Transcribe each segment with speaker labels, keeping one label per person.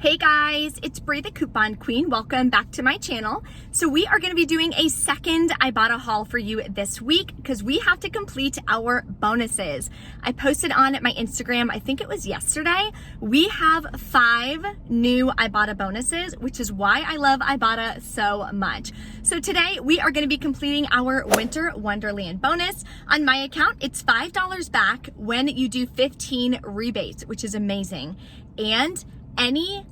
Speaker 1: Hey guys, it's Brie the Coupon Queen. Welcome back to my channel. So we are going to be doing a second Ibotta haul for you this week because we have to complete our bonuses. I posted on my Instagram, I think it was yesterday. We have 5 new Ibotta bonuses, which is why I love Ibotta so much. So today we are going to be completing our Winter Wonderland Bonus. On my account, it's $5 back when you do 15 rebates, which is amazing. And any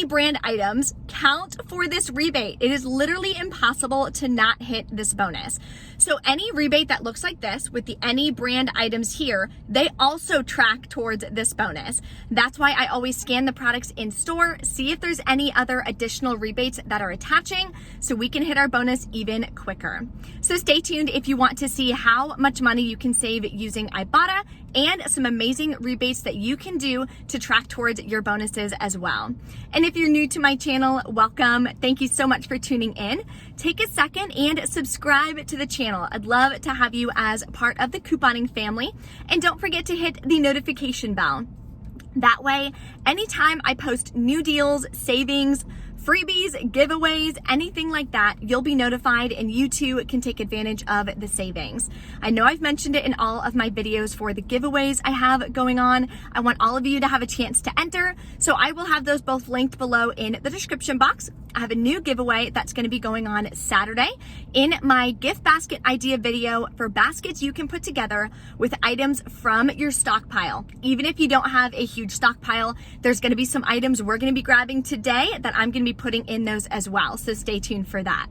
Speaker 1: brand items count for this rebate. It is literally impossible to not hit this bonus. So any rebate that looks like this with the any brand items here, they also track towards this bonus. That's why I always scan the products in store, see if there's any other additional rebates that are attaching so we can hit our bonus even quicker. So stay tuned if you want to see how much money you can save using Ibotta and some amazing rebates that you can do to track towards your bonuses as well. And if you're new to my channel, welcome. Thank you so much for tuning in. Take a second and subscribe to the channel. I'd love to have you as part of the couponing family. And don't forget to hit the notification bell. That way, anytime I post new deals, savings, freebies, giveaways, anything like that, you'll be notified and you too can take advantage of the savings. I know I've mentioned it in all of my videos for the giveaways I have going on. I want all of you to have a chance to enter, so I will have those both linked below in the description box. I have a new giveaway that's going to be going on Saturday in my gift basket idea video for baskets you can put together with items from your stockpile. Even if you don't have a huge stockpile, there's going to be some items we're going to be grabbing today that I'm going to be putting in those as well. So stay tuned for that.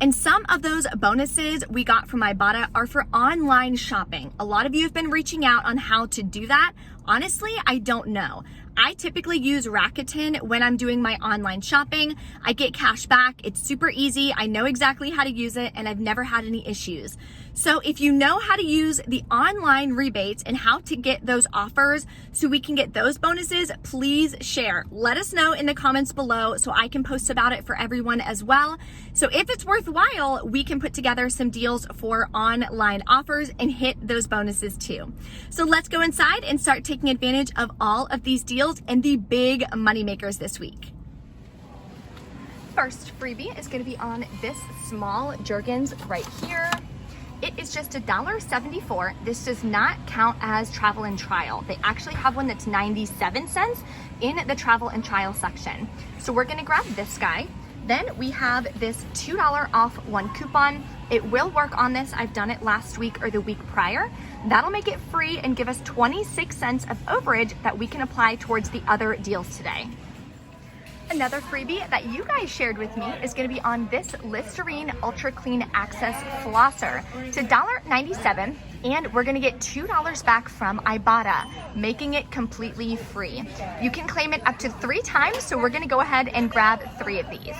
Speaker 1: And some of those bonuses we got from Ibotta are for online shopping. A lot of you have been reaching out on how to do that. Honestly, I don't know. I typically use Rakuten when I'm doing my online shopping. I get cash back. It's super easy. I know exactly how to use it and I've never had any issues. So if you know how to use the online rebates and how to get those offers so we can get those bonuses, please share. Let us know in the comments below so I can post about it for everyone as well. So if it's worthwhile, we can put together some deals for online offers and hit those bonuses too. So let's go inside and start taking advantage of all of these deals and the big money makers this week. First freebie is going to be on this small Jergens right here. It is just $1.74. This does not count as travel and trial. They actually have one that's 97 cents in the travel and trial section. So we're gonna grab this guy. Then we have this $2 off one coupon. It will work on this. I've done it last week or the week prior. That'll make it free and give us 26 cents of overage that we can apply towards the other deals today. Another freebie that you guys shared with me is going to be on this Listerine Ultra Clean Access Flosser. It's $1.97 and we're going to get $2 back from Ibotta, making it completely free. You can claim it up to 3 times, so we're going to go ahead and grab 3 of these.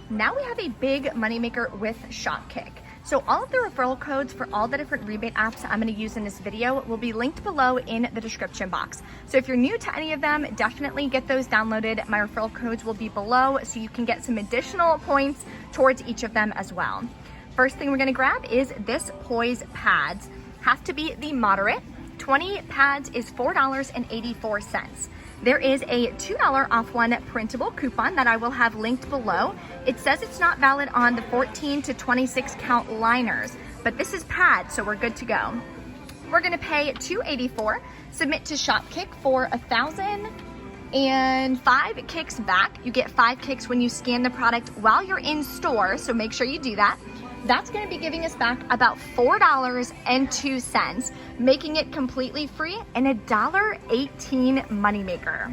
Speaker 1: Now we have a big moneymaker with Shopkick. So all of the referral codes for all the different rebate apps I'm going to use in this video will be linked below in the description box. So if you're new to any of them, definitely get those downloaded. My referral codes will be below so you can get some additional points towards each of them as well. First thing we're going to grab is this Poise Pads. Have to be the moderate. 20 pads is $4.84. There is a $2 off one printable coupon that I will have linked below. It says it's not valid on the 14 to 26 count liners, but this is pads, so we're good to go. We're gonna pay $2.84, submit to Shopkick for 1,000 and 5 kicks back. You get 5 kicks when you scan the product while you're in store, so make sure you do that. That's going to be giving us back about $4.02, making it completely free and a $1.18 moneymaker.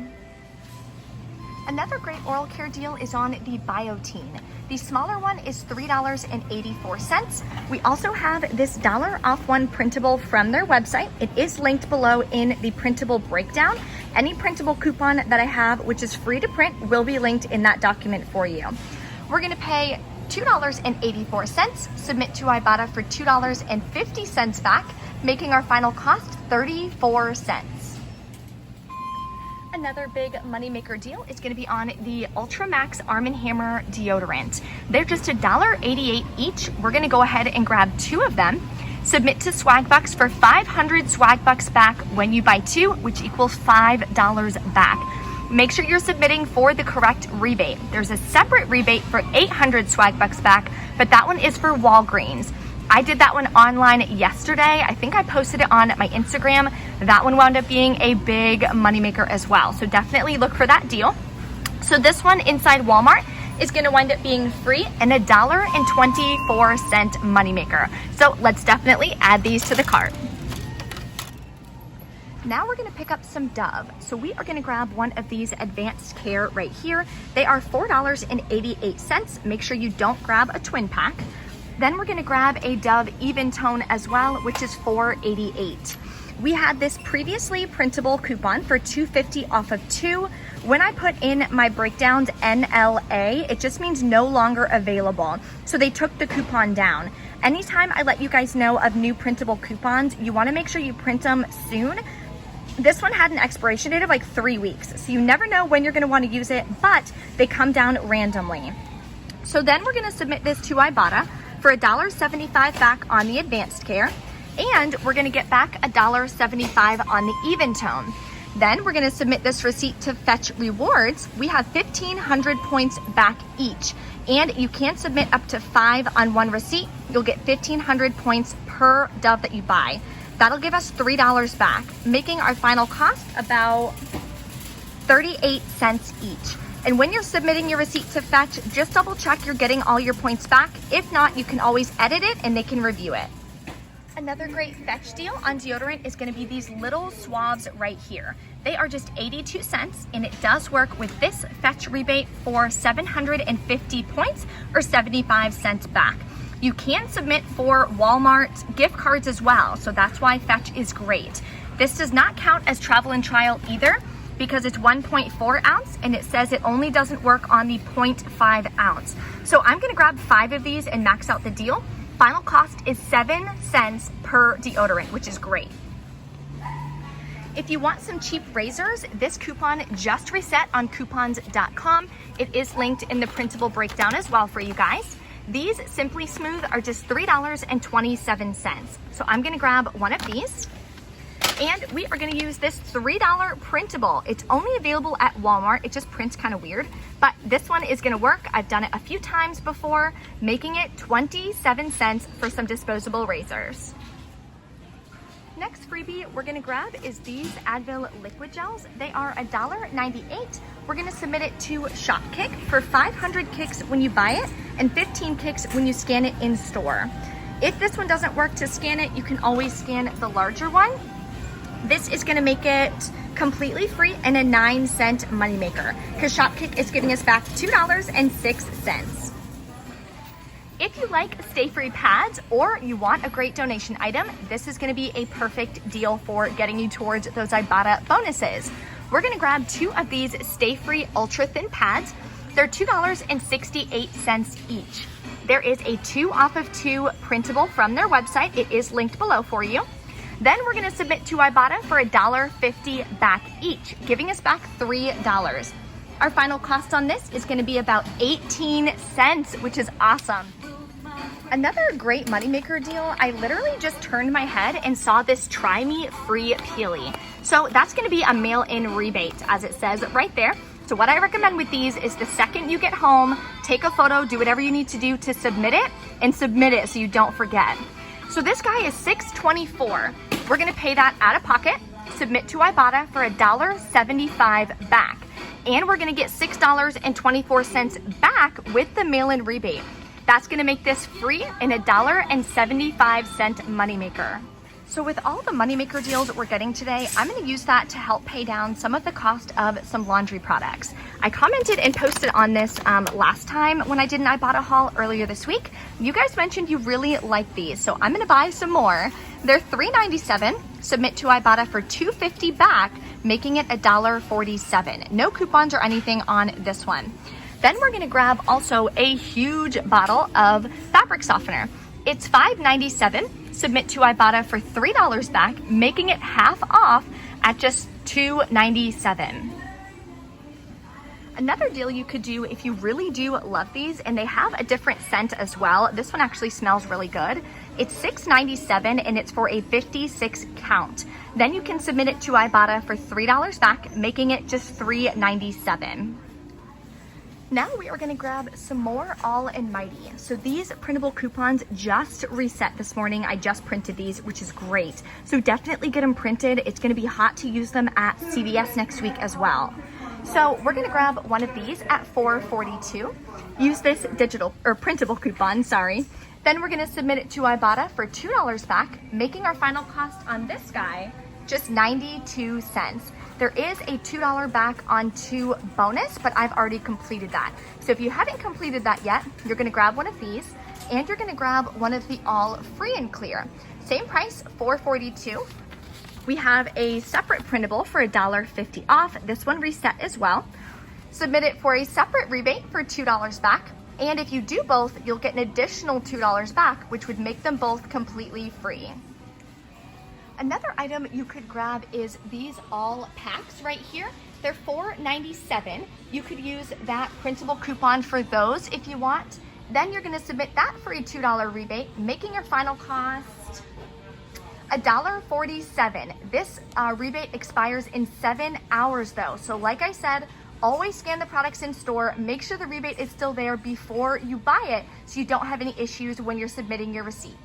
Speaker 1: Another great oral care deal is on the Biotine. The smaller one is $3.84. We also have this $1 off one printable from their website. It is linked below in the printable breakdown. Any printable coupon that I have, which is free to print, will be linked in that document for you. We're going to pay $2.84, submit to Ibotta for $2.50 back, making our final cost 34 cents. Another big moneymaker deal is going to be on the Ultra Max Arm & Hammer deodorant. They're just $1.88 each. We're going to go ahead and grab 2 of them. Submit to Swagbucks for 500 Swagbucks back when you buy 2, which equals $5 back. make sure you're submitting for the correct rebate. There's a separate rebate for 800 swag bucks back, but that one is for Walgreens. I did that one online yesterday. I think I posted it on my Instagram. That one wound up being a big moneymaker as well. So definitely look for that deal. So this one inside Walmart is gonna wind up being free and $1.24 moneymaker. So let's definitely add these to the cart. Now we're gonna pick up some Dove. So we are gonna grab one of these advanced care right here. They are $4.88. Make sure you don't grab a twin pack. Then we're gonna grab a Dove Even Tone as well, which is $4.88. We had this previously printable coupon for $2.50 off of 2. When I put in my breakdowns NLA, it just means no longer available. So they took the coupon down. Anytime I let you guys know of new printable coupons, you wanna make sure you print them soon. This one had an expiration date of like 3 weeks. So you never know when you're gonna wanna use it, but they come down randomly. So then we're gonna submit this to Ibotta for $1.75 back on the advanced care. And we're gonna get back $1.75 on the Even Tone. Then we're gonna submit this receipt to Fetch Rewards. We have 1,500 points back each. And you can submit up to 5 on one receipt. You'll get 1,500 points per Dove that you buy. That'll give us $3 back, making our final cost about 38 cents each. And when you're submitting your receipt to Fetch, just double check you're getting all your points back. If not, you can always edit it and they can review it. Another great Fetch deal on deodorant is gonna be these little swabs right here. They are just 82 cents and it does work with this Fetch rebate for 750 points or 75 cents back. You can submit for Walmart gift cards as well, so that's why Fetch is great. This does not count as travel and trial either because it's 1.4 ounce and it says it only doesn't work on the 0.5 ounce. So I'm gonna grab 5 of these and max out the deal. Final cost is 7 cents per deodorant, which is great. If you want some cheap razors, this coupon just reset on coupons.com. It is linked in the printable breakdown as well for you guys. These Simply Smooth are just $3.27. So I'm gonna grab one of these and we are gonna use this $3 printable. It's only available at Walmart. It just prints kind of weird, but this one is gonna work. I've done it a few times before, making it 27 cents for some disposable razors. Next freebie we're gonna grab is these Advil liquid gels. They are $1.98. We're gonna submit it to Shopkick for 500 kicks when you buy it and 15 kicks when you scan it in store. If this one doesn't work to scan it, you can always scan the larger one. This is gonna make it completely free and a 9-cent moneymaker because Shopkick is giving us back $2.06. If you like Stay Free pads or you want a great donation item, this is gonna be a perfect deal for getting you towards those Ibotta bonuses. We're gonna grab 2 of these Stay Free Ultra Thin pads. They're $2.68 each. There is a 2 off of 2 printable from their website. It is linked below for you. Then we're gonna submit to Ibotta for $1.50 back each, giving us back $3. Our final cost on this is gonna be about 18 cents, which is awesome. Another great moneymaker deal, I literally just turned my head and saw this Try Me Free Peely. So that's gonna be a mail-in rebate, as it says right there. So what I recommend with these is the second you get home, take a photo, do whatever you need to do to submit it, and submit it so you don't forget. So this guy is $6.24. We're gonna pay that out of pocket, submit to Ibotta for $1.75 back. And we're gonna get $6.24 back with the mail-in rebate. That's gonna make this free and $1.75 moneymaker. So with all the moneymaker deals that we're getting today, I'm gonna use that to help pay down some of the cost of some laundry products. I commented and posted on this last time when I did an Ibotta haul earlier this week. You guys mentioned you really like these, so I'm gonna buy some more. They're $3.97, submit to Ibotta for $2.50 back, making it $1.47. No coupons or anything on this one. Then we're gonna grab also a huge bottle of fabric softener. It's $5.97, submit to Ibotta for $3 back, making it half off at just $2.97. Another deal you could do if you really do love these, and they have a different scent as well. This one actually smells really good. It's $6.97 and it's for a 56 count. Then you can submit it to Ibotta for $3 back, making it just $3.97. Now we are gonna grab some more All and Mighty. So these printable coupons just reset this morning. I just printed these, which is great. So definitely get them printed. It's gonna be hot to use them at CVS next week as well. So we're gonna grab one of these at $4.42. Use this digital or printable coupon, sorry. Then we're gonna submit it to Ibotta for $2 back, making our final cost on this guy just 92 cents. There is a $2 back on 2 bonus, but I've already completed that. So if you haven't completed that yet, you're gonna grab one of these and you're gonna grab one of the All Free and Clear. Same price, $4.42. We have a separate printable for $1.50 off. This one reset as well. Submit it for a separate rebate for $2 back. And if you do both, you'll get an additional $2 back, which would make them both completely free. Another item you could grab is these All packs right here. They're $4.97. You could use that printable coupon for those if you want. Then you're gonna submit that for a $2 rebate, making your final cost $1.47. This rebate expires in 7 hours though. So like I said, always scan the products in store. Make sure the rebate is still there before you buy it so you don't have any issues when you're submitting your receipt.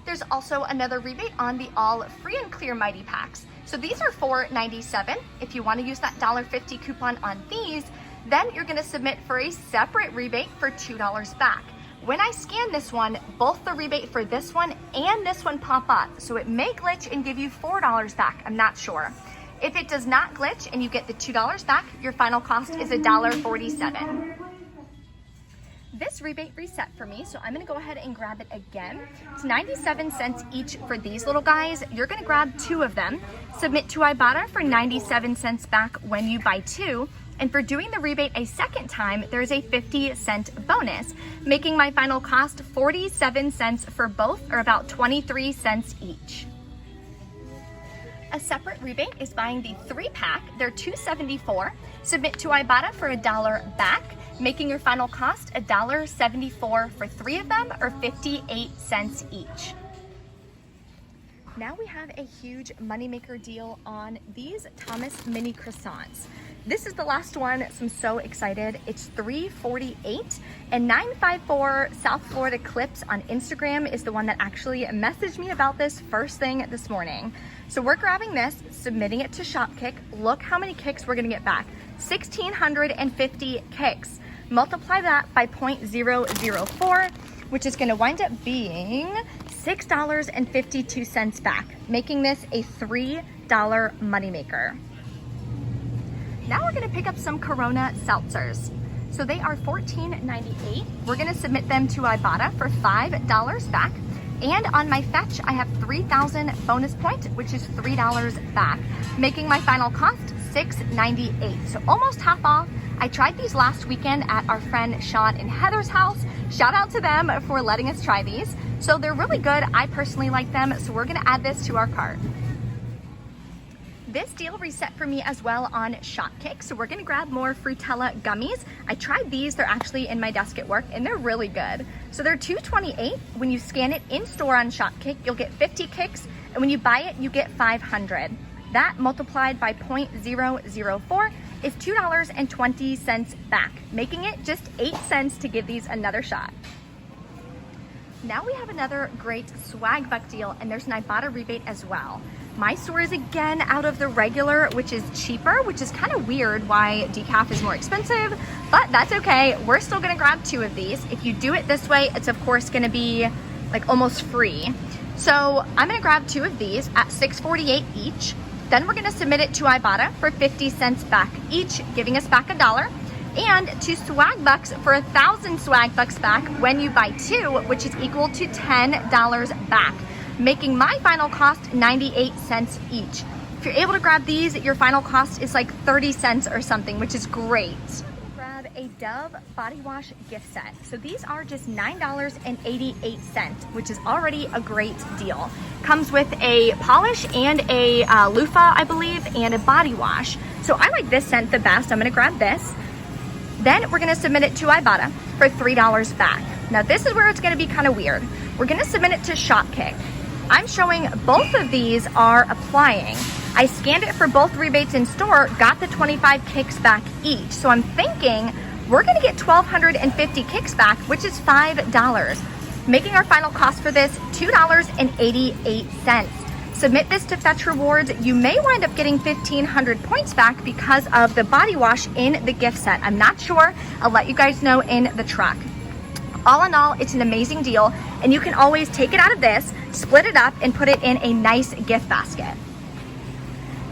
Speaker 1: There's also another rebate on the All Free and Clear Mighty packs. So these are $4.97. If you want to use that $1.50 coupon on these, then you're going to submit for a separate rebate for $2 back. When I scan this one, both the rebate for this one and this one pop up. So it may glitch and give you $4 back. I'm not sure. If it does not glitch and you get the $2 back, your final cost is $1.47. This rebate reset for me, so I'm gonna go ahead and grab it again. It's 97 cents each for these little guys. You're gonna grab 2 of them, submit to Ibotta for 97 cents back when you buy 2. And for doing the rebate a second time, there's a 50-cent bonus, making my final cost 47 cents for both, or about 23 cents each. A separate rebate is buying the 3-pack. They're $2.74. Submit to Ibotta for $1 back, making your final cost $1.74 for 3 of them, or 58 cents each. Now we have a huge moneymaker deal on these Thomas mini croissants. This is the last one, so I'm so excited. It's $3.48, and 954 South Florida Clips on Instagram is the one that actually messaged me about this first thing this morning. So we're grabbing this, submitting it to Shopkick. Look how many kicks we're gonna get back. 1,650 kicks. Multiply that by 0.004, which is gonna wind up being $6.52 back, making this a $3 moneymaker. Now we're gonna pick up some Corona Seltzers. So they are $14.98. We're gonna submit them to Ibotta for $5 back. And on my fetch, I have 3,000 bonus points, which is $3 back, making my final cost $6.98. So almost half off. I tried these last weekend at our friend Sean and Heather's house. Shout out to them for letting us try these. So they're really good. I personally like them. So we're gonna add this to our cart. This deal reset for me as well on Shopkick. So we're gonna grab more Fruitella gummies. I tried these, they're actually in my desk at work and they're really good. So they're $2.28. When you scan it in store on Shopkick, you'll get 50 kicks, and when you buy it, you get 500. That multiplied by 0.004 is $2.20 back, making it just 8 cents to give these another shot. Now we have another great swag buck deal, and there's an Ibotta rebate as well. My store is again out of the regular, which is cheaper, which is kind of weird why decaf is more expensive, but that's okay. We're still gonna grab 2 of these. If you do it this way, it's of course gonna be like almost free. So I'm gonna grab 2 of these at $6.48 each. Then we're gonna submit it to Ibotta for 50 cents back each, giving us back $1. And to swag bucks for 1,000 swag bucks back when you buy 2, which is equal to $10 back, making my final cost 98 cents each. If you're able to grab these, your final cost is like 30 cents or something, which is great. Grab a Dove body wash gift set. So these are just $9.88, which is already a great deal. Comes with a polish and a loofah, I believe, and a body wash. So I like this scent the best. I'm gonna grab this. Then we're gonna submit it to Ibotta for $3 back. Now this is where it's gonna be kind of weird. We're gonna submit it to Shopkick. I'm showing both of these are applying. I scanned it for both rebates in store, got the 25 kicks back each. So I'm thinking we're gonna get 1,250 kicks back, which is $5, making our final cost for this $2.88. Submit this to Fetch Rewards. You may wind up getting 1,500 points back because of the body wash in the gift set. I'm not sure. I'll let you guys know in the truck. All in all, it's an amazing deal, and you can always take it out of this, split it up, and put it in a nice gift basket.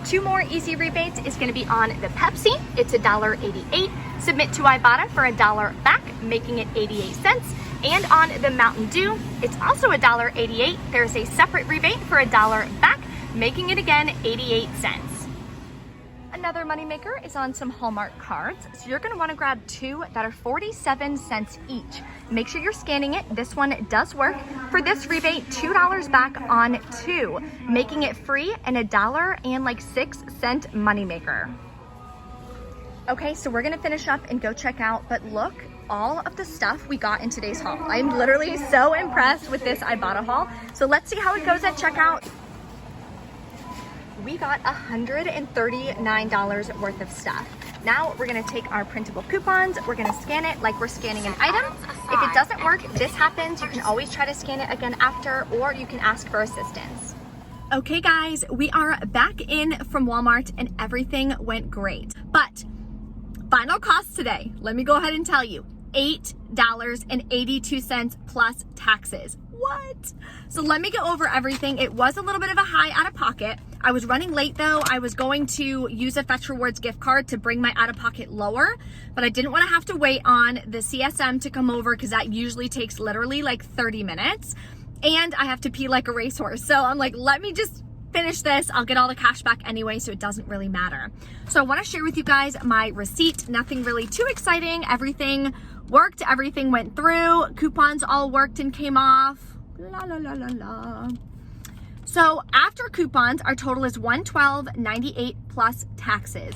Speaker 1: 2 more easy rebates is going to be on the Pepsi. It's $1.88. Submit to Ibotta for $1 back, making it 88 cents. And on the Mountain Dew, it's also $1.88. There's a separate rebate for $1 back, making it again 88 cents. Another moneymaker is on some Hallmark cards. So you're gonna wanna grab 2 that are 47 cents each. Make sure you're scanning it. This one does work. For this rebate, $2 back on 2, making it free and $1.06 moneymaker. Okay, so we're gonna finish up and go check out, but look, all of the stuff we got in today's haul. I'm literally so impressed with this Ibotta haul. So let's see how it goes at checkout. We got $139 worth of stuff. Now we're gonna take our printable coupons, we're gonna scan it like we're scanning an item. If it doesn't work, this happens. You can always try to scan it again after, or you can ask for assistance. Okay guys, we are back in from Walmart and everything went great. But final cost today, let me go ahead and tell you, $8.82 plus taxes. What? So let me go over everything. It was a little bit of a high out of pocket. I was running late though. I was going to use a Fetch Rewards gift card to bring my out of pocket lower, but I didn't want to have to wait on the CSM to come over because that usually takes literally like 30 minutes and I have to pee like a racehorse. So I'm like, let me just finish this. I'll get all the cash back anyway, so it doesn't really matter. So I want to share with you guys my receipt. Nothing really too exciting. Everything worked. Everything went through. Coupons all worked and came off. La la la la la. So after coupons, our total is $112.98 plus taxes.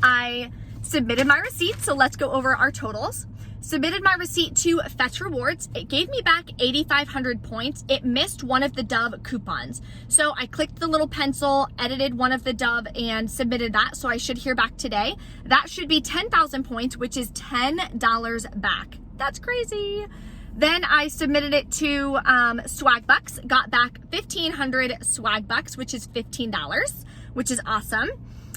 Speaker 1: I submitted my receipt, so let's go over our totals. Submitted my receipt to Fetch Rewards. It gave me back 8,500 points. It missed one of the Dove coupons. So I clicked the little pencil, edited one of the Dove, and submitted that. So I should hear back today. That should be 10,000 points, which is $10 back. That's crazy. Then I submitted it to Swag Bucks, got back 1,500 Swag Bucks, which is $15, which is awesome.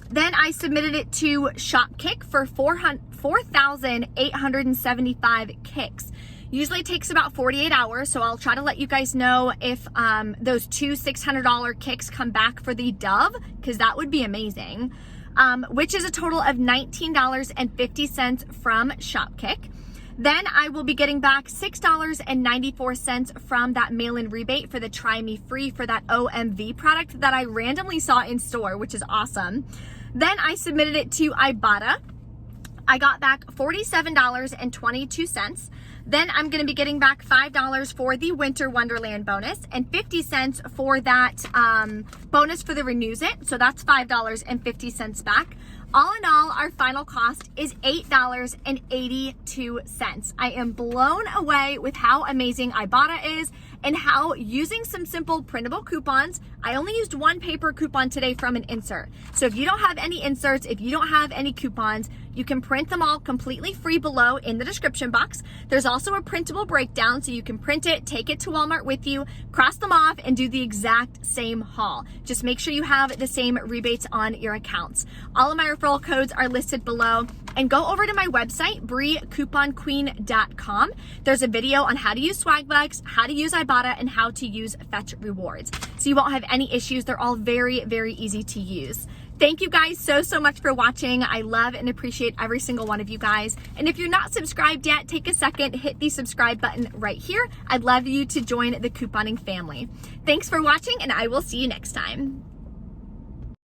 Speaker 1: Then I submitted it to Shopkick for 4,875 kicks. Usually takes about 48 hours, so I'll try to let you guys know if those 2 $600 kicks come back for the Dove, because that would be amazing, which is a total of $19.50 from Shopkick. Then I will be getting back $6.94 from that mail-in rebate for the Try Me Free for that OMV product that I randomly saw in store, which is awesome. Then I submitted it to Ibotta. I got back $47.22. Then I'm going to be getting back $5 for the Winter Wonderland Bonus and 50 cents for that bonus for the Renews It. So that's $5.50 back. All in all, our final cost is $8.82. I am blown away with how amazing Ibotta is and how using some simple printable coupons, I only used one paper coupon today from an insert. So if you don't have any inserts, if you don't have any coupons, you can print them all completely free below in the description box. There's also a printable breakdown, so you can print it, take it to Walmart with you, cross them off, and do the exact same haul. Just make sure you have the same rebates on your accounts. All of my referral codes are listed below. And go over to my website, BrieCouponQueen.com. There's a video on how to use Swagbucks, how to use Ibotta, and how to use Fetch Rewards. So you won't have any issues. They're all very, very easy to use. Thank you guys so much for watching. I love and appreciate every single one of you guys. And if you're not subscribed yet, take a second, hit the subscribe button right here. I'd love you to join the couponing family. Thanks for watching, and I will see you next time.